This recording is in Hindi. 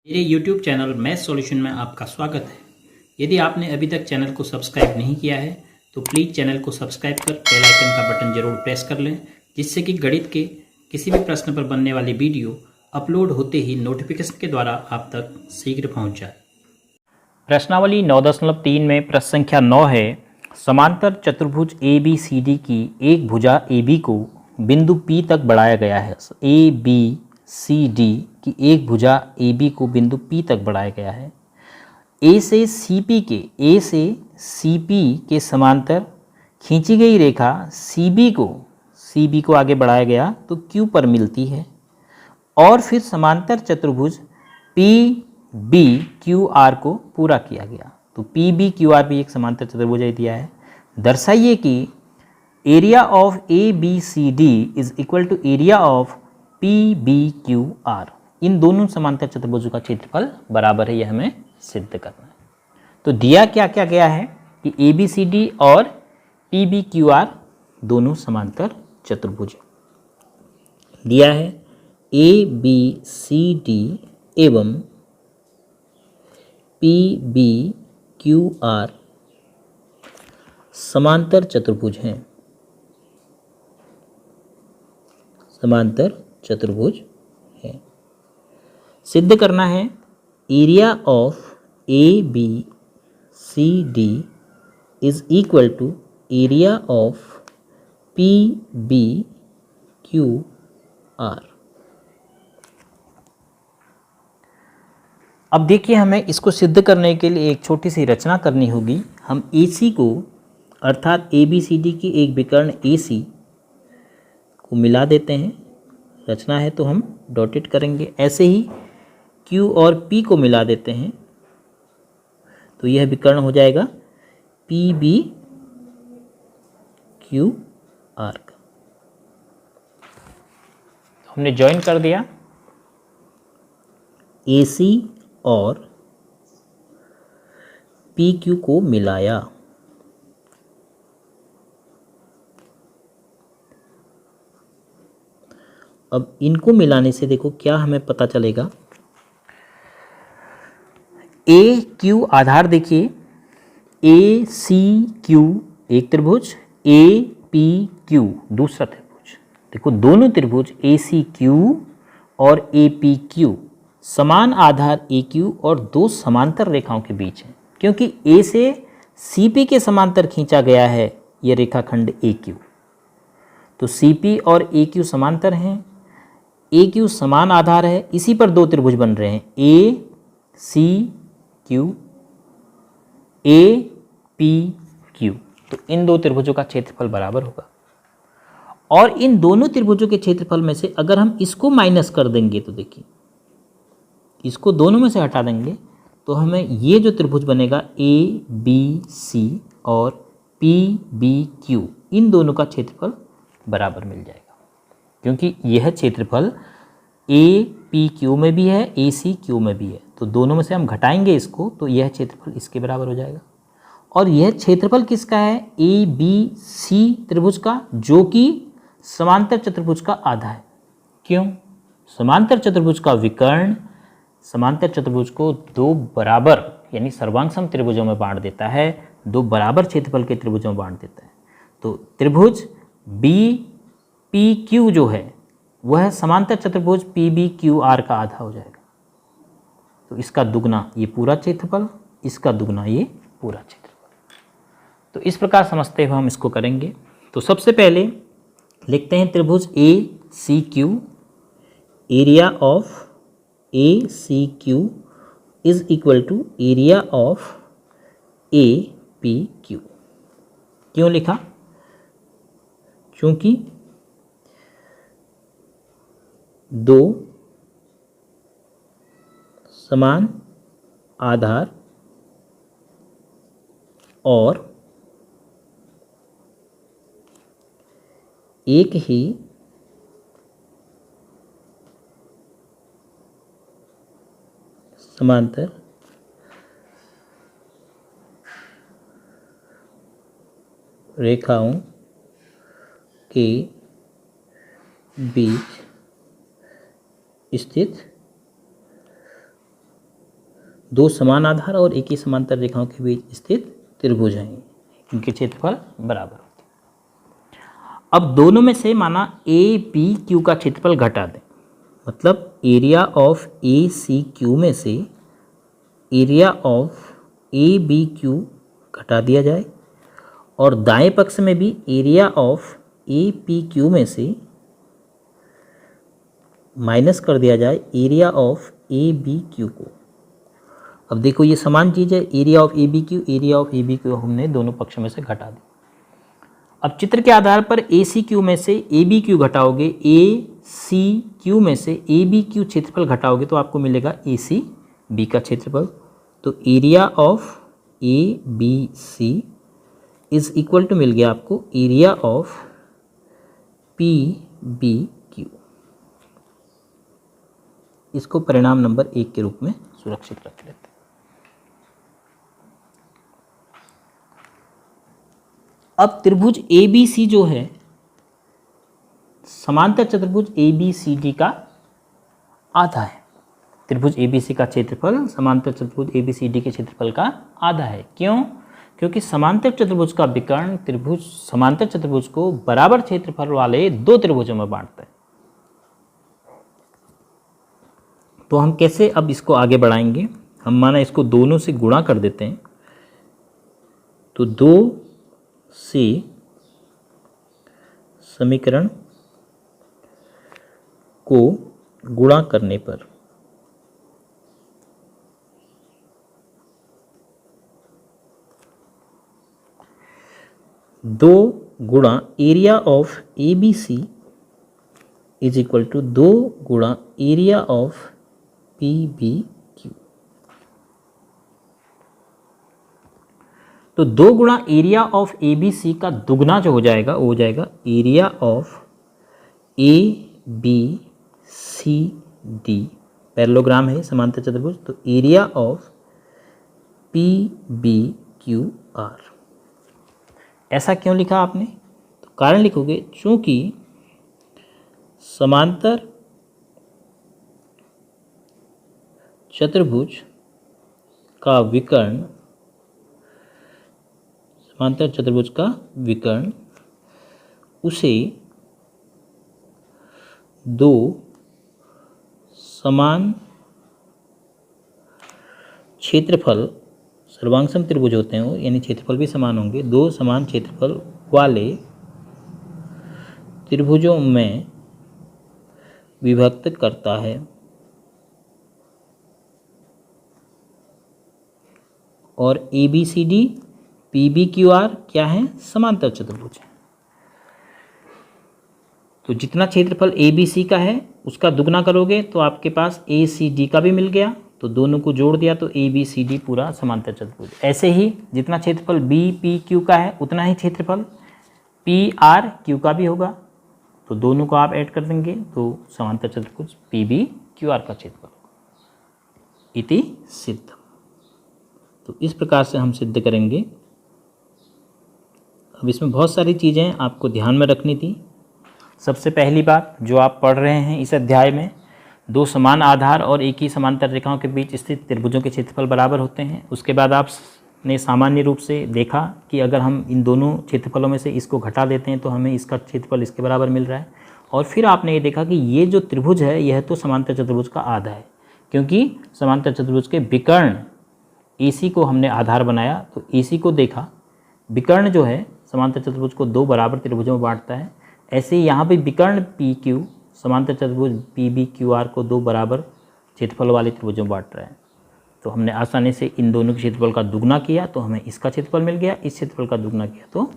मेरे YouTube चैनल मैथ सॉल्यूशन में आपका स्वागत है। यदि आपने अभी तक चैनल को सब्सक्राइब नहीं किया है तो प्लीज़ चैनल को सब्सक्राइब कर बेल आइकन का बटन जरूर प्रेस कर लें, जिससे कि गणित के किसी भी प्रश्न पर बनने वाली वीडियो अपलोड होते ही नोटिफिकेशन के द्वारा आप तक शीघ्र पहुँच जाए। प्रश्नावली 9.3 में प्रश्न संख्या 9 है। समांतर चतुर्भुज ABCD की एक भुजा AB को बिंदु P तक बढ़ाया गया है। ABCD की एक भुजा AB को बिंदु P तक बढ़ाया गया है। A से CP के समांतर खींची गई रेखा CB को आगे बढ़ाया गया तो Q पर मिलती है, और फिर समांतर चतुर्भुज PBQR को पूरा किया गया। तो PBQR भी एक समांतर चतुर्भुज दिया है। दर्शाइए कि area of ABCD is equal to area of PBQR। इन दोनों समांतर चतुर्भुजों का क्षेत्रफल बराबर है, यह हमें सिद्ध करना है। तो दिया क्या क्या गया है कि ABCD और PBQR दोनों समांतर चतुर्भुज दिया है। ABCD एवं PBQR समांतर चतुर्भुज हैं, समांतर चतुर्भुज है। सिद्ध करना है area of ABCD is equal to area of PBQR। अब देखिए, हमें इसको सिद्ध करने के लिए एक छोटी सी रचना करनी होगी। हम AC को अर्थात ABCD की एक विकर्ण AC को मिला देते हैं। रचना है तो हम डॉटेड करेंगे। ऐसे ही Q और P को मिला देते हैं तो यह विकर्ण हो जाएगा PBQR का। हमने ज्वाइन कर दिया AC और PQ को मिलाया। अब इनको मिलाने से देखो क्या हमें पता चलेगा। AQ आधार देखिए, ACQ एक त्रिभुज, APQ दूसरा त्रिभुज। देखो दोनों त्रिभुज ACQ और APQ समान आधार AQ और दो समांतर रेखाओं के बीच है, क्योंकि A से CP के समांतर खींचा गया है यह रेखाखंड AQ। तो CP और AQ समांतर हैं, AQ समान आधार है, इसी पर दो त्रिभुज बन रहे हैं ACQ, APQ। तो इन दो त्रिभुजों का क्षेत्रफल बराबर होगा, और इन दोनों त्रिभुजों के क्षेत्रफल में से अगर हम इसको माइनस कर देंगे तो देखिए, इसको दोनों में से हटा देंगे तो हमें ये जो त्रिभुज बनेगा ABC और PBQ, इन दोनों का क्षेत्रफल बराबर मिल जाएगा, क्योंकि यह क्षेत्रफल APQ में भी है, ACQ में भी है। तो दोनों में से हम घटाएंगे इसको तो यह क्षेत्रफल इसके बराबर हो जाएगा। और यह क्षेत्रफल किसका है? ABC त्रिभुज का, जो कि समांतर चतुर्भुज का आधा है। क्यों? समांतर चतुर्भुज का विकर्ण समांतर चतुर्भुज को दो बराबर यानी सर्वांग त्रिभुजों में बांट देता है, दो बराबर क्षेत्रफल के त्रिभुजों में बांट देता है। तो त्रिभुज BPQ जो है वह समांतर चतुर्भुज PBQR का आधा हो जाएगा। तो इसका दुगना ये पूरा क्षेत्रफल, इसका दुगना ये पूरा क्षेत्रफल। तो इस प्रकार समझते हुए हम इसको करेंगे। तो सबसे पहले लिखते हैं त्रिभुज ACQ, area of ACQ is equal to area of APQ। क्यों लिखा? क्योंकि दो समान आधार और एक ही समांतर रेखाओं के बीच स्थित दो समान आधार और एक ही समांतर रेखाओं के बीच स्थित त्रिभुज हैं, इनके क्षेत्रफल बराबर होते हैं। अब दोनों में से माना ए बी क्यू का क्षेत्रफल घटा दें, मतलब area of A C Q में से area of A B Q घटा दिया जाए और दाएं पक्ष में भी area of A P Q में से माइनस कर दिया जाए area of A B Q को। अब देखो ये समान चीज़ है, area of A B Q, area of A B Q हमने दोनों पक्षों में से घटा दी। अब चित्र के आधार पर ए सी क्यू में से ए बी क्यू घटाओगे, ए सी क्यू में से ए बी क्यू क्षेत्रफल घटाओगे तो आपको मिलेगा ए सी बी का क्षेत्रफल। तो area of A B C is equal to मिल गया आपको area of P B Q. इसको परिणाम नंबर 1 के रूप में सुरक्षित रख लेते हैं। अब त्रिभुज ए बी सी जो है समांतर चतुर्भुज ए बी सी डी का आधा है। त्रिभुज ए बी सी का क्षेत्रफल समांतर चतुर्भुज ए बी सी डी के क्षेत्रफल का आधा है। क्यों? क्योंकि समांतर चतुर्भुज का विकर्ण त्रिभुज समांतर चतुर्भुज को बराबर क्षेत्रफल वाले दो त्रिभुजों में बांटता है। तो हम कैसे अब इसको आगे बढ़ाएंगे? हम माना इसको दोनों से गुणा कर देते हैं, तो 2 से समीकरण को गुणा करने पर दो गुणा area of A B C is equal to 2 गुणा area of P B Q. तो 2 गुणा area of A B C का दुगना जो हो जाएगा वो हो जाएगा area of A B C D. Parallelogram है समांतर चतुर्भुज, तो area of P B Q R. ऐसा क्यों लिखा आपने? तो कारण लिखोगे चूंकि समांतर चतुर्भुज का विकर्ण समांतर चतुर्भुज का विकर्ण उसे दो समान क्षेत्रफल सर्वांगसम त्रिभुज होते हैं, यानी क्षेत्रफल भी समान होंगे, दो समान क्षेत्रफल वाले त्रिभुजों में विभक्त करता है। और A B C D P B Q R क्या है? समांतर चतुर्भुज है। तो जितना क्षेत्रफल ए बी सी का है उसका दुगना करोगे तो आपके पास ए सी डी का भी मिल गया, तो दोनों को जोड़ दिया तो ए बी सी डी पूरा समांतर चतुर्भुज। ऐसे ही जितना क्षेत्रफल बी पी क्यू का है उतना ही क्षेत्रफल पी आर क्यू का भी होगा, तो दोनों को आप ऐड कर देंगे तो समांतर चतुर्भुज पी बी क्यू आर का क्षेत्रफल होगा। इति सिद्ध। तो इस प्रकार से हम सिद्ध करेंगे। अब इसमें बहुत सारी चीज़ें आपको ध्यान में रखनी थी। सबसे पहली बात जो आप पढ़ रहे हैं इस अध्याय में, दो समान आधार और एक ही समांतर रेखाओं के बीच स्थित त्रिभुजों के क्षेत्रफल बराबर होते हैं। उसके बाद आपने सामान्य रूप से देखा कि अगर हम इन दोनों क्षेत्रफलों में से इसको घटा देते हैं तो हमें इसका क्षेत्रफल इसके बराबर मिल रहा है। और फिर आपने ये देखा कि ये जो त्रिभुज है यह तो समांतर चतुर्भुज का आधा है, क्योंकि समांतर चतुर्भुज के विकर्ण AC को हमने आधार बनाया, तो AC को देखा, विकर्ण जो है समांतर चतुर्भुज को दो बराबर त्रिभुजों में बांटता है। ऐसे ही यहाँ पे विकर्ण PQ समांतर चतुर्भुज PBQR को दो बराबर क्षेत्रफल वाले त्रिभुजों में बांट रहा है। तो हमने आसानी से इन दोनों के क्षेत्रफल का दुगना किया तो हमें इसका क्षेत्रफल मिल गया, इस क्षेत्रफल का दुगना किया तो